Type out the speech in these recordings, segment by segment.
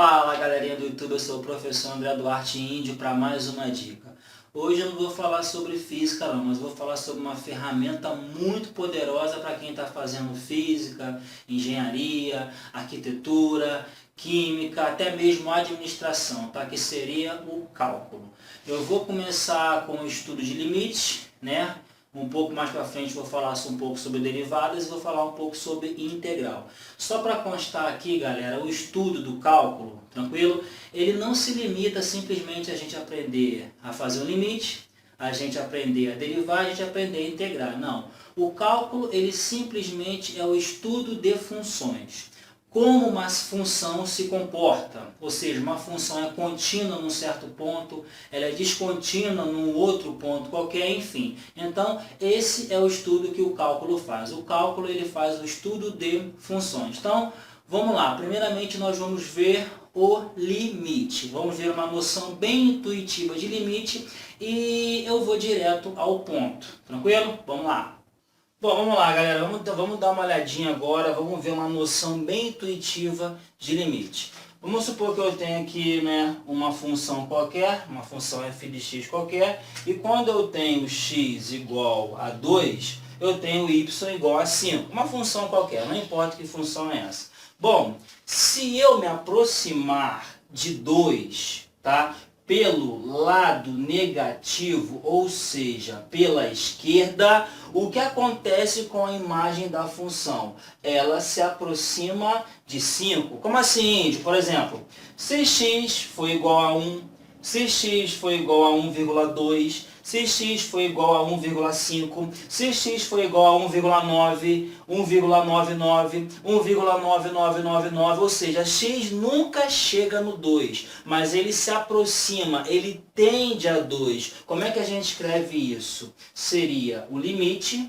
Fala galerinha do YouTube, eu sou o professor André Duarte Índio para mais uma dica. Hoje eu não vou falar sobre física não, mas vou falar sobre uma ferramenta muito poderosa para quem está fazendo física, engenharia, arquitetura, química, até mesmo administração, tá? Que seria o cálculo. Eu vou começar com o estudo de limites, né? Um pouco mais para frente vou falar um pouco sobre derivadas e vou falar um pouco sobre integral. Só para constar aqui, galera, o estudo do cálculo, tranquilo? Ele não se limita simplesmente a gente aprender a fazer um limite, a gente aprender a derivar, a gente aprender a integrar. Não. O cálculo, ele simplesmente é o estudo de funções. Como uma função se comporta, ou seja, uma função é contínua num certo ponto, ela é descontínua num outro ponto qualquer, enfim. Então, esse é o estudo que o cálculo faz. O cálculo ele faz o estudo de funções. Então, vamos lá. Primeiramente, nós vamos ver o limite. Vamos ver uma noção bem intuitiva de limite e eu vou direto ao ponto. Tranquilo? Vamos lá. Bom, vamos lá, galera. Vamos dar uma olhadinha agora. Vamos ver uma noção bem intuitiva de limite. Vamos supor que eu tenho aqui, né, uma função qualquer, uma função f de x qualquer, e quando eu tenho x igual a 2, eu tenho y igual a 5. Uma função qualquer, não importa que função é essa. Bom, se eu me aproximar de 2, tá? Pelo lado negativo, ou seja, pela esquerda, o que acontece com a imagem da função? Ela se aproxima de 5. Como assim? Por exemplo, se x foi igual a 1, se x foi igual a 1,2, se x foi igual a 1,5, se x foi igual a 1,9, 1,99, 1,9999, ou seja, x nunca chega no 2, mas ele se aproxima, ele tende a 2. Como é que a gente escreve isso? Seria o limite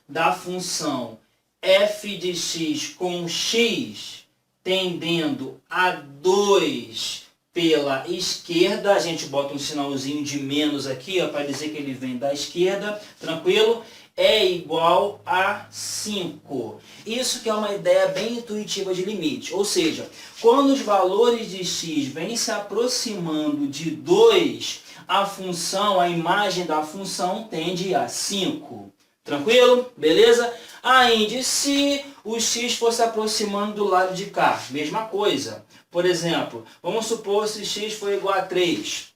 da função f de x com x tendendo a 2 pela esquerda, a gente bota um sinalzinho de menos aqui, para dizer que ele vem da esquerda, tranquilo? É igual a 5. Isso que é uma ideia bem intuitiva de limite. Ou seja, quando os valores de x vêm se aproximando de 2, a função, a imagem da função tende a 5. Tranquilo? Beleza? Ainda se o x fosse aproximando do lado de cá, mesma coisa. Por exemplo, vamos supor se x foi igual a 3,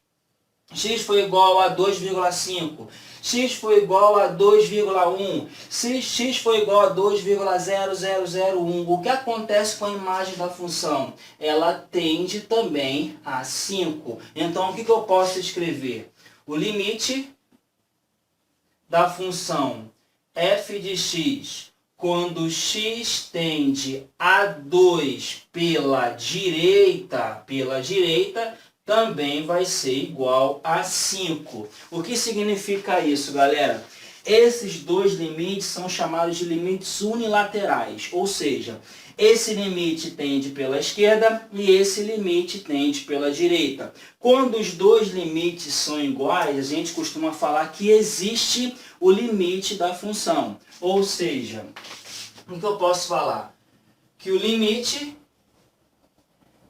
x foi igual a 2,5, x foi igual a 2,1, se x foi igual a 2,0001, o que acontece com a imagem da função? Ela tende também a 5. Então, o que eu posso escrever? O limite da função f de x quando x tende a 2 pela direita, também vai ser igual a 5. O que significa isso, galera? Esses dois limites são chamados de limites unilaterais, ou seja, esse limite tende pela esquerda e esse limite tende pela direita. Quando os dois limites são iguais, a gente costuma falar que existe o limite da função. Ou seja, o que eu posso falar? Que o limite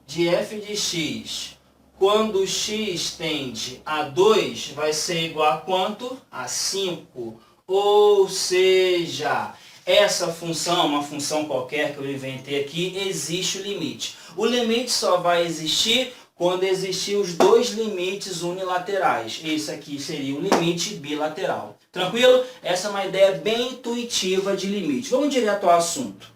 de f de x, quando x tende a 2, vai ser igual a quanto? A 5. Ou seja, essa função, uma função qualquer que eu inventei aqui, existe o limite. O limite só vai existir quando existir os dois limites unilaterais. Esse aqui seria um limite bilateral. Tranquilo? Essa é uma ideia bem intuitiva de limite. Vamos direto ao assunto.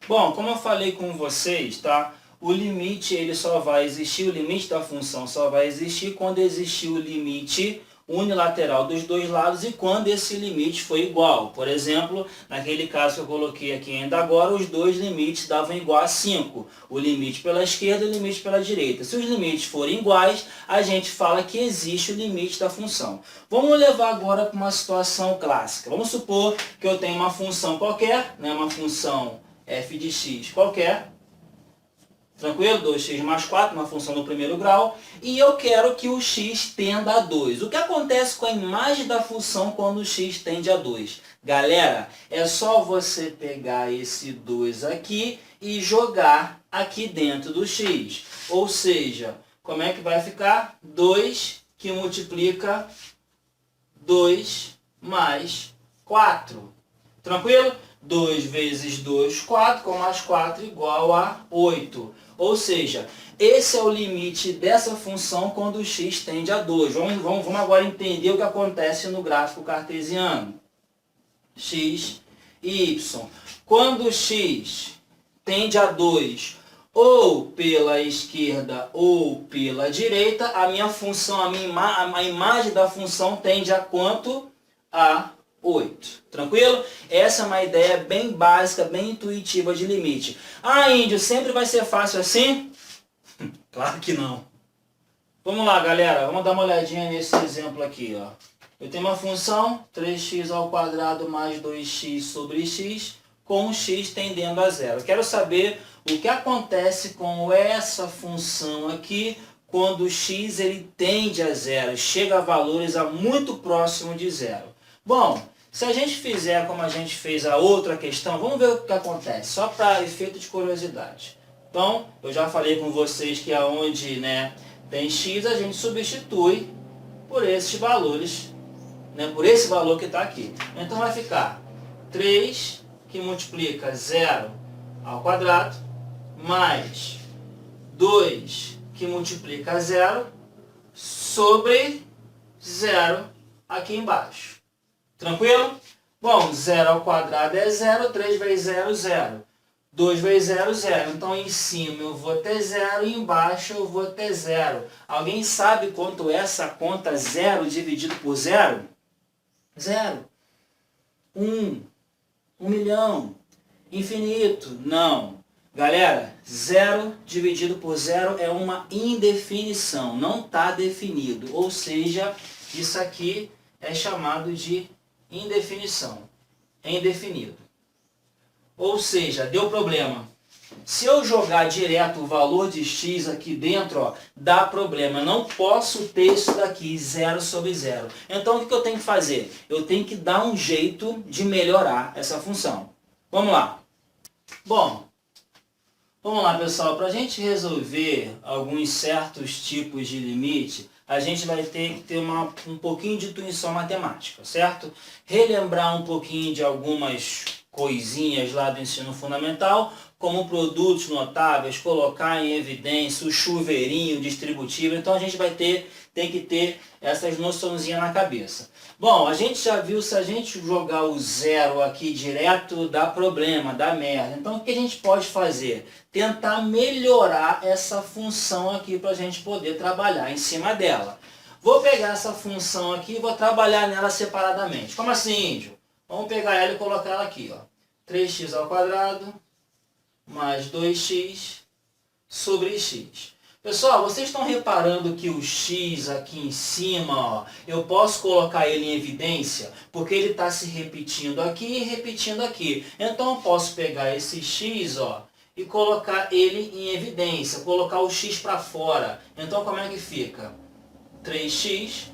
Bom, como eu falei com vocês, tá? O limite, ele só vai existir, o limite da função só vai existir quando existir o limite unilateral dos dois lados e quando esse limite for igual. Por exemplo, naquele caso que eu coloquei aqui ainda agora, os dois limites davam igual a 5. O limite pela esquerda e o limite pela direita. Se os limites forem iguais, a gente fala que existe o limite da função. Vamos levar agora para uma situação clássica. Vamos supor que eu tenho uma função qualquer, né, uma função f de x qualquer, tranquilo? 2x mais 4, uma função do primeiro grau. E eu quero que o x tenda a 2. O que acontece com a imagem da função quando o x tende a 2? Galera, é só você pegar esse 2 aqui e jogar aqui dentro do x. Ou seja, como é que vai ficar? 2 que multiplica 2 mais 4. Tranquilo? 2 vezes 2, 4, com mais 4 igual a 8. Ou seja, esse é o limite dessa função quando o x tende a 2. Vamos agora entender o que acontece no gráfico cartesiano. X e y. Quando o x tende a 2, ou pela esquerda ou pela direita, a minha função, a imagem da função tende a quanto? A 8. Tranquilo? Essa é uma ideia bem básica, bem intuitiva de limite. Ah, índio, sempre vai ser fácil assim? Claro que não. Vamos lá, galera. Vamos dar uma olhadinha nesse exemplo aqui, ó. Eu tenho uma função 3x ao quadrado mais 2x sobre x, com x tendendo a zero. Eu quero saber o que acontece com essa função aqui quando o x ele tende a zero, chega a valores muito próximo de zero. Bom, se a gente fizer como a gente fez a outra questão, vamos ver o que acontece, só para efeito de curiosidade. Então, eu já falei com vocês que aonde, né, tem x, a gente substitui por esses valores, né, por esse valor que está aqui. Então vai ficar 3 que multiplica 0 ao quadrado, mais 2 que multiplica 0 sobre 0 aqui embaixo. Tranquilo? Bom, 0 ao quadrado é 0, 3 vezes 0, 0. 2 vezes 0, 0. Então, em cima eu vou ter 0 e embaixo eu vou ter 0. Alguém sabe quanto é essa conta 0 dividido por 0? 0. 1. 1 milhão. Infinito. Não. Galera, 0 dividido por 0 é uma indefinição. Não está definido. Ou seja, isso aqui é chamado de indefinição. É indefinido. Ou seja, deu problema. Se eu jogar direto o valor de x aqui dentro, ó, dá problema. Eu não posso ter isso daqui, 0 sobre 0. Então, o que eu tenho que fazer? Eu tenho que dar um jeito de melhorar essa função. Vamos lá. Bom, vamos lá, pessoal. Para a gente resolver alguns certos tipos de limite, a gente vai ter que ter um pouquinho de intuição matemática, certo? Relembrar um pouquinho de algumas coisinhas lá do ensino fundamental, como produtos notáveis, colocar em evidência o chuveirinho distributivo. Então a gente tem que ter essas noçãozinhas na cabeça. Bom, a gente já viu, se a gente jogar o 0 aqui direto, dá problema, dá merda. Então o que a gente pode fazer? Tentar melhorar essa função aqui para a gente poder trabalhar em cima dela. Vou pegar essa função aqui e vou trabalhar nela separadamente. Como assim, índio? Vamos pegar ela e colocar ela aqui, ó. 3x ao quadrado mais 2x sobre x. Pessoal, vocês estão reparando que o x aqui em cima, ó, eu posso colocar ele em evidência, porque ele está se repetindo aqui e repetindo aqui. Então eu posso pegar esse x, ó, e colocar ele em evidência, colocar o x para fora. Então como é que fica? 3x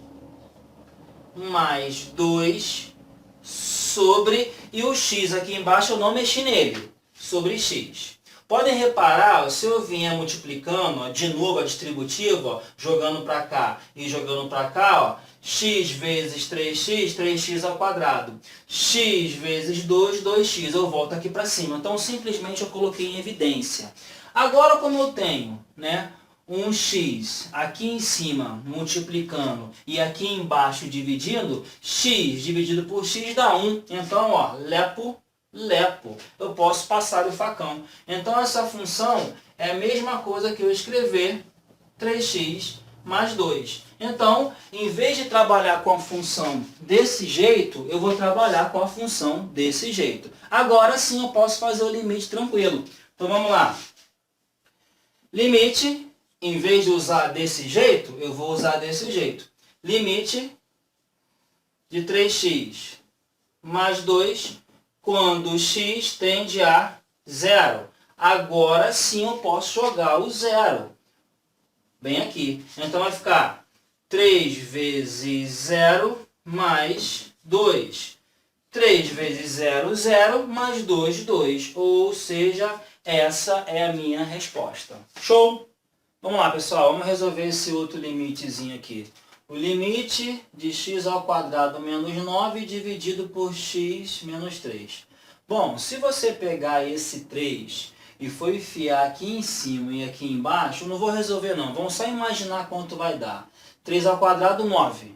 mais 2 sobre, e o x aqui embaixo eu não mexi nele, sobre x. Podem reparar, se eu vier multiplicando, ó, de novo a distributiva, ó, jogando para cá e jogando para cá, ó, x vezes 3x, 3x ao quadrado. X vezes 2, 2x. Eu volto aqui para cima. Então, simplesmente eu coloquei em evidência. Agora, como eu tenho, né, um x aqui em cima multiplicando e aqui embaixo dividindo, x dividido por x dá 1. Então, ó, lepo, eu posso passar o facão. Então, essa função é a mesma coisa que eu escrever 3x mais 2. Então, em vez de trabalhar com a função desse jeito, eu vou trabalhar com a função desse jeito. Agora sim eu posso fazer o limite tranquilo. Então, vamos lá. Limite, em vez de usar desse jeito, eu vou usar desse jeito. Limite de 3x mais 2 quando x tende a 0. Agora sim eu posso jogar o 0. Bem aqui. Então vai ficar 3 vezes 0 mais 2. 3 vezes 0, 0, mais 2, 2. Ou seja, Essa é a minha resposta. Show? Vamos lá, pessoal. Vamos resolver esse outro limitezinho aqui. O limite de x ao quadrado menos 9 dividido por x menos 3. Bom, se você pegar esse 3 e for enfiar aqui em cima e aqui embaixo, não vou resolver não. Vamos só imaginar quanto vai dar. 3 ao quadrado, 9.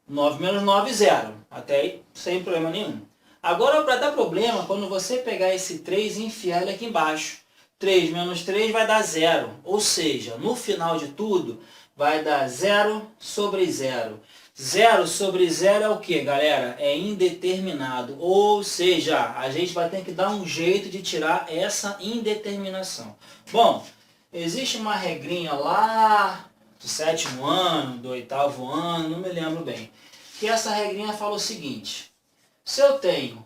9 menos 9, 0. Até aí, sem problema nenhum. Agora, para dar problema, quando você pegar esse 3 e enfiar ele aqui embaixo. 3 menos 3 vai dar 0. Ou seja, no final de tudo, vai dar 0 sobre 0. 0 sobre 0 é o que, galera? É indeterminado. Ou seja, a gente vai ter que dar um jeito de tirar essa indeterminação. Bom, existe uma regrinha lá do 7º ano, do 8º ano, não me lembro bem. Que essa regrinha fala o seguinte. Se eu tenho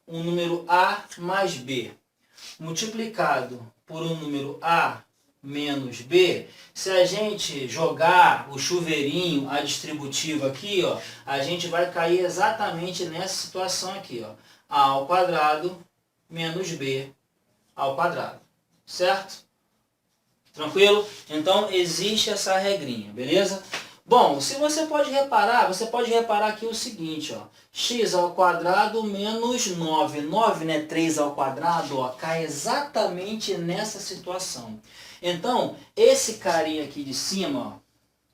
um número A mais B multiplicado por um número A menos B, se a gente jogar o chuveirinho, a distributiva aqui, ó, a gente vai cair exatamente nessa situação aqui, ó. A ao quadrado menos B ao quadrado. Certo? Tranquilo? Então, existe essa regrinha, beleza? Bom, se você pode reparar aqui o seguinte, ó. X ao quadrado menos 9. 9, né? 3 ao quadrado, ó, cai exatamente nessa situação. Então, esse carinha aqui de cima, ó,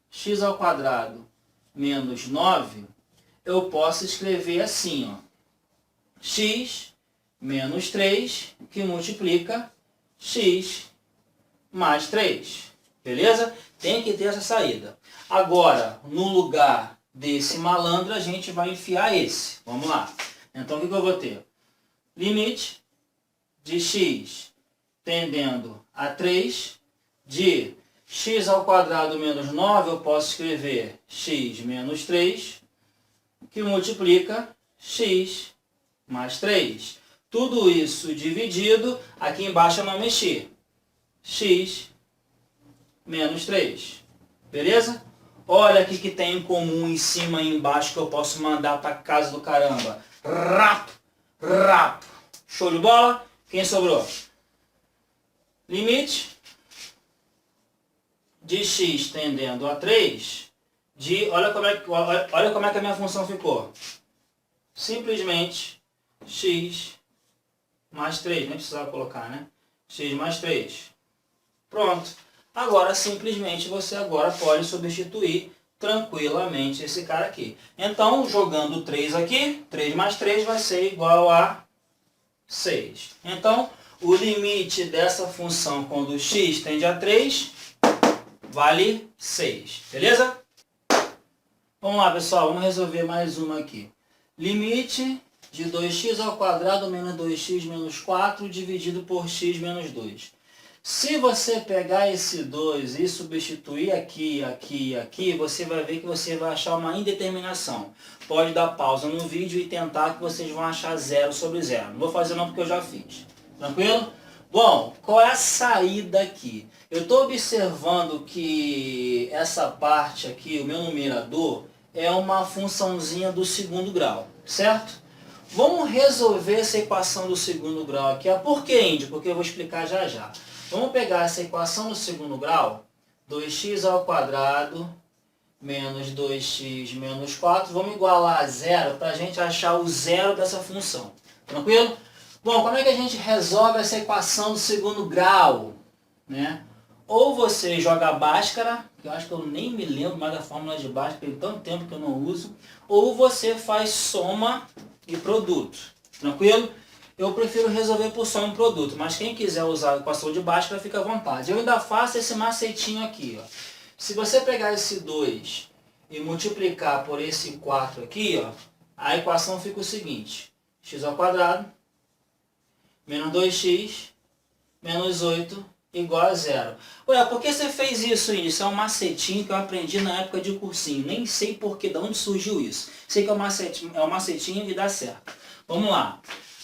x ao quadrado menos 9, eu posso escrever assim, ó. X menos 3, que multiplica x mais 3. Beleza? Tem que ter essa saída. Agora, no lugar desse malandro, a gente vai enfiar esse. Vamos lá. Então, o que eu vou ter? Limite de x tendendo a 3, de x ao quadrado menos 9, eu posso escrever x menos 3, que multiplica x mais 3. Tudo isso dividido, aqui embaixo eu não mexi. X menos 3. Beleza? Olha aqui que tem em comum em cima e embaixo que eu posso mandar para casa do caramba. Rap, rap. Show de bola? Quem sobrou? Limite de x tendendo a 3, de, olha como é que a minha função ficou. Simplesmente x mais 3, nem precisava colocar, né? X mais 3. Pronto. Agora, simplesmente, você agora pode substituir tranquilamente esse cara aqui. Então, jogando 3 aqui, 3 mais 3 vai ser igual a 6. Então, o limite dessa função quando x tende a 3 vale 6. Beleza? Vamos lá, pessoal. Vamos resolver mais uma aqui. Limite de 2x ao quadrado menos 2x menos 4 dividido por x menos 2. Se você pegar esse 2 e substituir aqui, aqui, aqui, você vai ver que você vai achar uma indeterminação. Pode dar pausa no vídeo e tentar que vocês vão achar 0 sobre 0. Não vou fazer não porque eu já fiz. Tranquilo? Bom, qual é a saída aqui? Eu estou observando que essa parte aqui, o meu numerador, é uma funçãozinha do segundo grau, certo? Vamos resolver essa equação do segundo grau aqui. Por que, Índio? Porque eu vou explicar já já. Vamos pegar essa equação do segundo grau, 2x ao quadrado menos 2x menos 4, vamos igualar a zero para a gente achar o zero dessa função. Tranquilo? Bom, como é que a gente resolve essa equação do segundo grau? Né? Ou você joga a Bhaskara, que eu acho que eu nem me lembro mais da fórmula de Bhaskara, tem tanto tempo que eu não uso, ou você faz soma e produto. Tranquilo? Eu prefiro resolver por soma e produto, mas quem quiser usar a equação de Bhaskara, fica à vontade. Eu ainda faço esse macetinho aqui. Ó. Se você pegar esse 2 e multiplicar por esse 4 aqui, ó, a equação fica o seguinte. X ao quadrado menos 2x menos 8 igual a 0. Ué, por que você fez isso? Isso é um macetinho que eu aprendi na época de cursinho. Nem sei porquê, de onde surgiu isso. Sei que é um macetinho e dá certo. Vamos lá.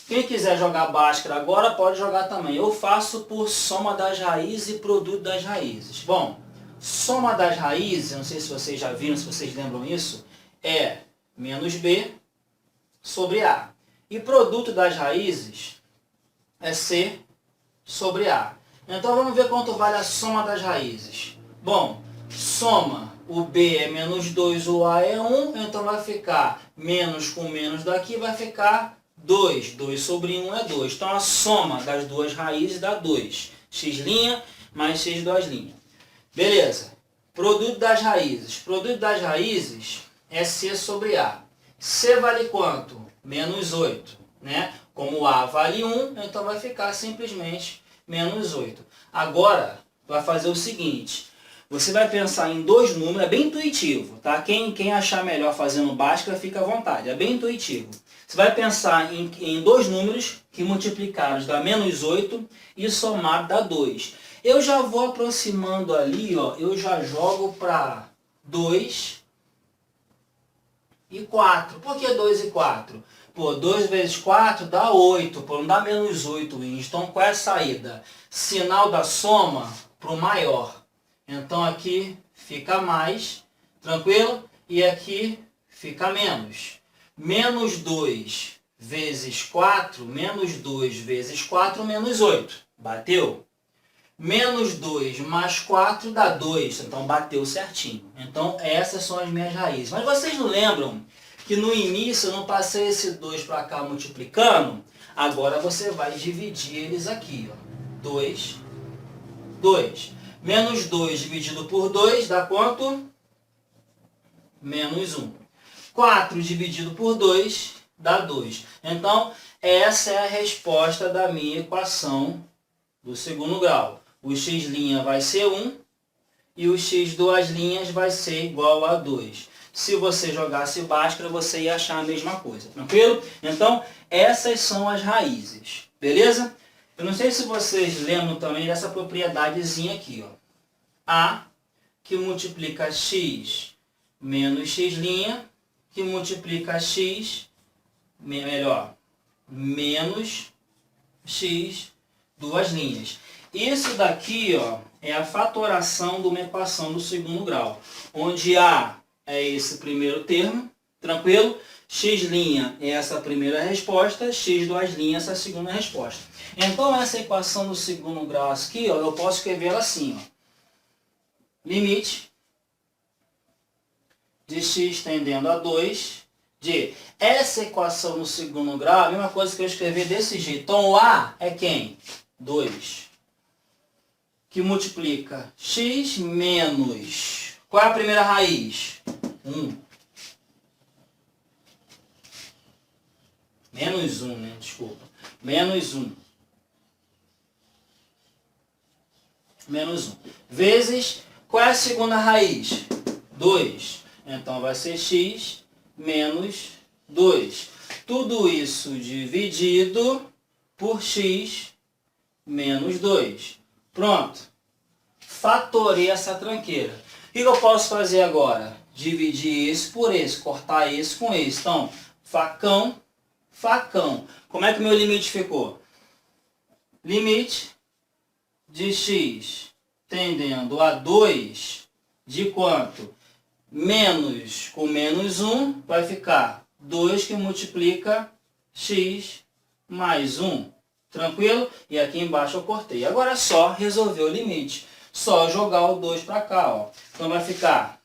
Quem quiser jogar Bhaskara agora pode jogar também. Eu faço por soma das raízes e produto das raízes. Bom, soma das raízes, não sei se vocês já viram, se vocês lembram isso, é menos b sobre a. E produto das raízes é c sobre a. Então vamos ver quanto vale a soma das raízes. Bom, soma, o B é menos 2, o A é 1, então vai ficar menos com menos daqui, vai ficar 2. 2 sobre 1 é 2. Então a soma das duas raízes dá 2. X' mais x2'. Beleza. Produto das raízes. Produto das raízes é C sobre A. C vale quanto? Menos 8. Né? Como A vale 1, então vai ficar simplesmente menos 8. Agora, vai fazer o seguinte. Você vai pensar em dois números, é bem intuitivo, tá? Quem achar melhor fazendo básica, fica à vontade, é bem intuitivo. Você vai pensar em dois números que multiplicados dá menos 8 e somado dá 2. Eu já vou aproximando ali, ó, eu já jogo para 2 e 4. Por que 2 e 4? Pô, 2 vezes 4 dá 8, pô, não dá menos 8. Então, qual é a saída? Sinal da soma para o maior. Então, aqui fica mais, tranquilo? E aqui fica menos. Menos 2 vezes 4, menos 2 vezes 4, menos 8. Bateu? Menos 2 mais 4 dá 2, então bateu certinho. Então, essas são as minhas raízes. Mas vocês não lembram que no início eu não passei esse 2 para cá multiplicando? Agora você vai dividir eles aqui, ó. 2, 2. Menos 2 dividido por 2 dá quanto? Menos 1. 4 dividido por 2 dá 2. Então, essa é a resposta da minha equação do segundo grau. O x' vai ser 1 e o x duas linhas vai ser igual a 2. Se você jogasse Bhaskara, você ia achar a mesma coisa, tranquilo? Então, essas são as raízes, beleza? Eu não sei se vocês lembram também dessa propriedadezinha aqui, ó. A, que multiplica x menos x', que multiplica x, menos x duas linhas. Isso daqui, ó, é a fatoração de uma equação do segundo grau, onde A é esse primeiro termo, tranquilo? X' é essa primeira resposta, x duas linhas essa segunda resposta. Então, essa equação do segundo grau aqui, ó, eu posso escrever ela assim, ó. Limite de x tendendo a 2 de... Essa equação no segundo grau, a mesma coisa que eu escrever desse jeito. Então, o A é quem? 2. Que multiplica x menos... Qual é a primeira raiz? 1. Menos 1, né? Desculpa. Menos 1. Menos 1. Vezes... Qual é a segunda raiz? 2. Então, vai ser x menos 2. Tudo isso dividido por x menos 2. Pronto. Fatorei essa tranqueira. O que eu posso fazer agora? Dividir esse por esse, cortar esse com esse. Então, facão, facão. Como é que o meu limite ficou? Limite de x tendendo a 2 de quanto? Menos com menos 1 vai ficar 2 que multiplica x mais 1. Tranquilo? E aqui embaixo eu cortei. Agora é só resolver o limite. Só jogar o 2 para cá, ó. Então vai ficar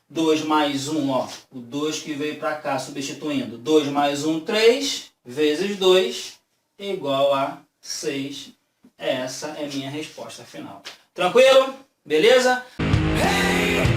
2 mais 1, ó. O 2 que veio para cá, substituindo. 2 mais 1, 3, vezes 2, igual a 6. Essa é a minha resposta final. Tranquilo? Beleza? Hey!